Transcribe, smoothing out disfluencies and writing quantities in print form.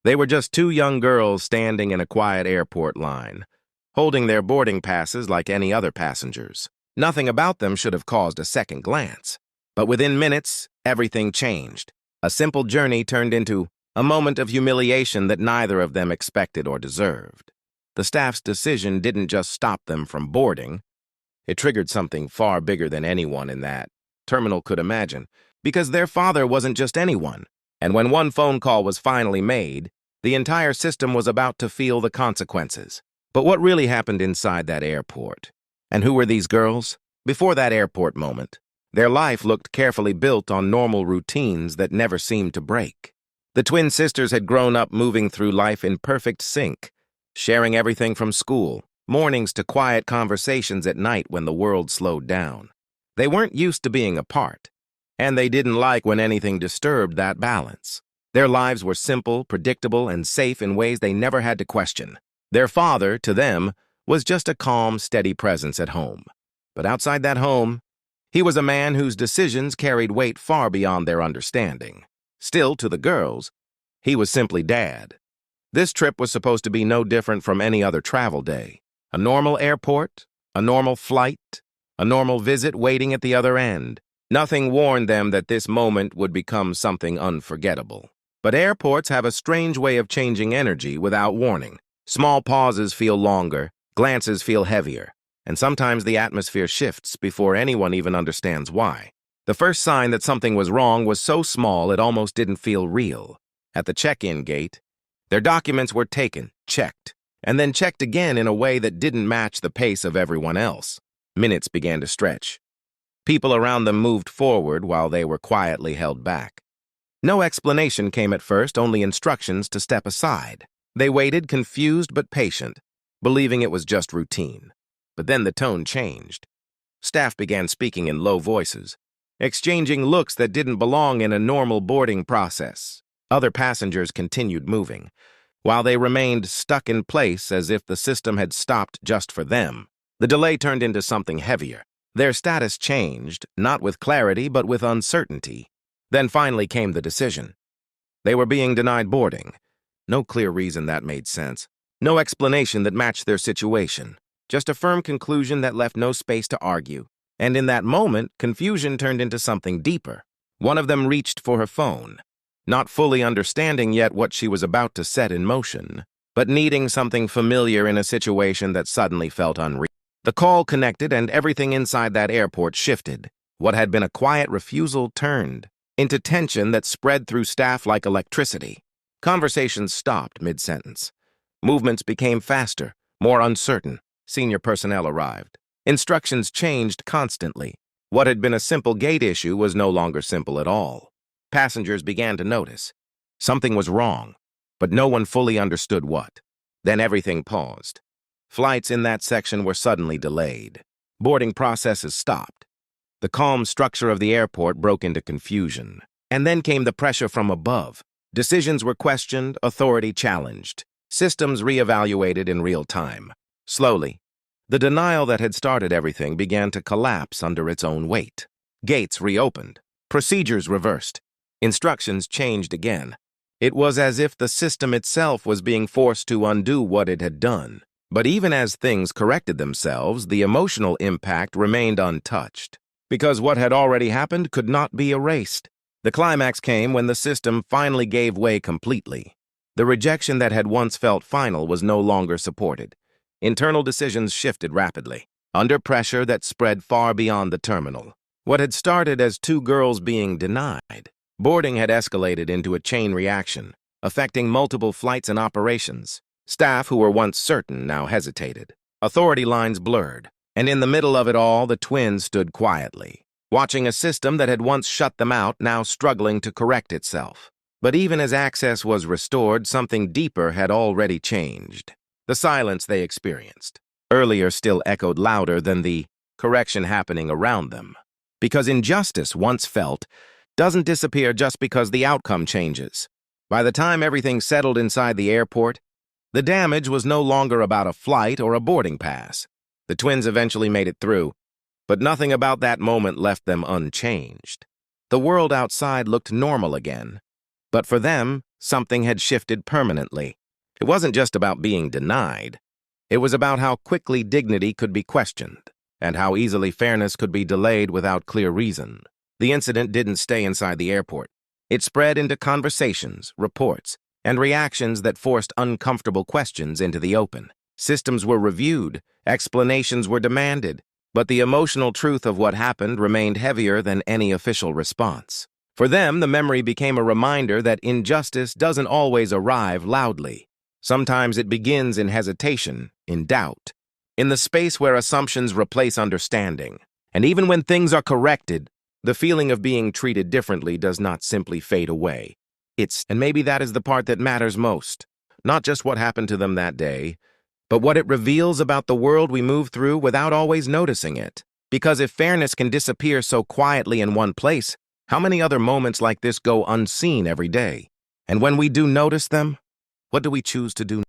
They were just two young girls standing in a quiet airport line, holding their boarding passes like any other passengers. Nothing about them should have caused a second glance. But within minutes, everything changed. A simple journey turned into a moment of humiliation that neither of them expected or deserved. The staff's decision didn't just stop them from boarding. It triggered something far bigger than anyone in that terminal could imagine, because their father wasn't just anyone. And when one phone call was finally made, the entire system was about to feel the consequences. But what really happened inside that airport? And who were these girls? Before that airport moment, their life looked carefully built on normal routines that never seemed to break. The twin sisters had grown up moving through life in perfect sync, sharing everything from school, mornings to quiet conversations at night when the world slowed down. They weren't used to being apart, and they didn't like when anything disturbed that balance. Their lives were simple, predictable, and safe in ways they never had to question. Their father, to them, was just a calm, steady presence at home. But outside that home, he was a man whose decisions carried weight far beyond their understanding. Still, to the girls, he was simply Dad. This trip was supposed to be no different from any other travel day. A normal airport, a normal flight, a normal visit waiting at the other end. Nothing warned them that this moment would become something unforgettable. But airports have a strange way of changing energy without warning. Small pauses feel longer, glances feel heavier, and sometimes the atmosphere shifts before anyone even understands why. The first sign that something was wrong was so small it almost didn't feel real. At the check-in gate, their documents were taken, checked, and then checked again in a way that didn't match the pace of everyone else. Minutes began to stretch. People around them moved forward while they were quietly held back. No explanation came at first, only instructions to step aside. They waited, confused but patient, believing it was just routine. But then the tone changed. Staff began speaking in low voices, exchanging looks that didn't belong in a normal boarding process. Other passengers continued moving, while they remained stuck in place as if the system had stopped just for them. The delay turned into something heavier. Their status changed, not with clarity but with uncertainty. Then finally came the decision. They were being denied boarding. No clear reason that made sense. No explanation that matched their situation. Just a firm conclusion that left no space to argue. And in that moment, confusion turned into something deeper. One of them reached for her phone, not fully understanding yet what she was about to set in motion, but needing something familiar in a situation that suddenly felt unreal. The call connected and everything inside that airport shifted. What had been a quiet refusal turned into tension that spread through staff like electricity. Conversations stopped mid-sentence. Movements became faster, more uncertain. Senior personnel arrived. Instructions changed constantly. What had been a simple gate issue was no longer simple at all. Passengers began to notice. Something was wrong, but no one fully understood what. Then everything paused. Flights in that section were suddenly delayed. Boarding processes stopped. The calm structure of the airport broke into confusion. And then came the pressure from above. Decisions were questioned, authority challenged, systems reevaluated in real time. Slowly, the denial that had started everything began to collapse under its own weight. Gates reopened. Procedures reversed. Instructions changed again. It was as if the system itself was being forced to undo what it had done. But even as things corrected themselves, the emotional impact remained untouched. Because what had already happened could not be erased. The climax came when the system finally gave way completely. The rejection that had once felt final was no longer supported. Internal decisions shifted rapidly, under pressure that spread far beyond the terminal. What had started as two girls being denied, boarding had escalated into a chain reaction, affecting multiple flights and operations. Staff who were once certain now hesitated. Authority lines blurred, and in the middle of it all, the twins stood quietly, watching a system that had once shut them out now struggling to correct itself. But even as access was restored, something deeper had already changed. The silence they experienced, earlier still echoed louder than the correction happening around them. Because injustice, once felt, doesn't disappear just because the outcome changes. By the time everything settled inside the airport, the damage was no longer about a flight or a boarding pass. The twins eventually made it through, but nothing about that moment left them unchanged. The world outside looked normal again, but for them, something had shifted permanently. It wasn't just about being denied. It was about how quickly dignity could be questioned, and how easily fairness could be delayed without clear reason. The incident didn't stay inside the airport. It spread into conversations, reports, and reactions that forced uncomfortable questions into the open. Systems were reviewed, explanations were demanded, but the emotional truth of what happened remained heavier than any official response. For them, the memory became a reminder that injustice doesn't always arrive loudly. Sometimes it begins in hesitation, in doubt, in the space where assumptions replace understanding. And even when things are corrected, the feeling of being treated differently does not simply fade away. And maybe that is the part that matters most. Not just what happened to them that day, but what it reveals about the world we move through without always noticing it. Because if fairness can disappear so quietly in one place, how many other moments like this go unseen every day? And when we do notice them, what do we choose to do?